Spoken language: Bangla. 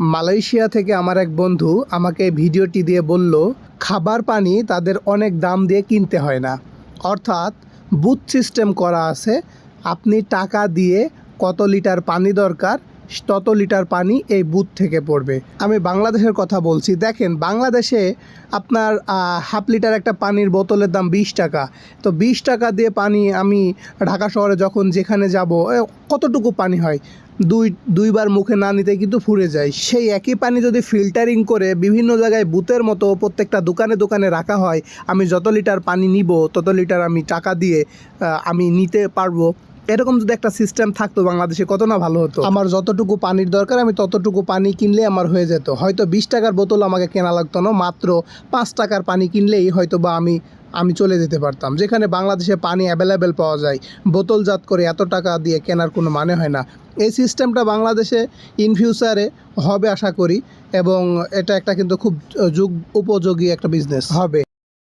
মালয়েশিয়া থেকে আমার এক বন্ধু আমাকে ভিডিওটি দিয়ে বলল, খাবার পানি তাদের অনেক দাম দিয়ে কিনতে হয় না, অর্থাৎ বুথ সিস্টেম করা আছে। আপনি টাকা দিয়ে কত লিটার পানি দরকার তত লিটার পানি এই বুথ থেকে পড়বে। আমি বাংলাদেশের কথা বলছি। দেখেন, বাংলাদেশে আপনার হাফ লিটার একটা পানির বোতলের দাম 20 টাকা। তো 20 টাকা দিয়ে পানি আমি ঢাকা শহরে যখন যেখানে যাব, কতটুকু পানি হয়? দুইবার মুখে না নিতে কিন্তু ফুরে যায়। সেই একই পানি যদি ফিল্টারিং করে বিভিন্ন জায়গায় বুথের মতো প্রত্যেকটা দোকানে দোকানে রাখা হয়, আমি যত লিটার পানি নিব তত লিটার আমি টাকা দিয়ে আমি নিতে পারবো। এরকম যদি একটা সিস্টেম থাকতো বাংলাদেশে, কত না ভালো হতো। আমার যতটুকু পানির দরকার আমি ততটুকু পানি কিনলে আমার হয়ে যেত। হয়তো 20 টাকার বোতল আমাকে কেনা লাগতো না, মাত্র 5 টাকার পানি কিনলেই হয়তো বা আমি চলে যেতে পারতাম। যেখানে বাংলাদেশে পানি অ্যাভেলেবেল পাওয়া যায়, বোতলজাত করে এত টাকা দিয়ে কেনার কোনো মানে হয় না। এই সিস্টেমটা বাংলাদেশে ইন ফিউচারে হবে আশা করি, এবং এটা একটা কিন্তু খুব যুগ উপযোগী একটা বিজনেস হবে।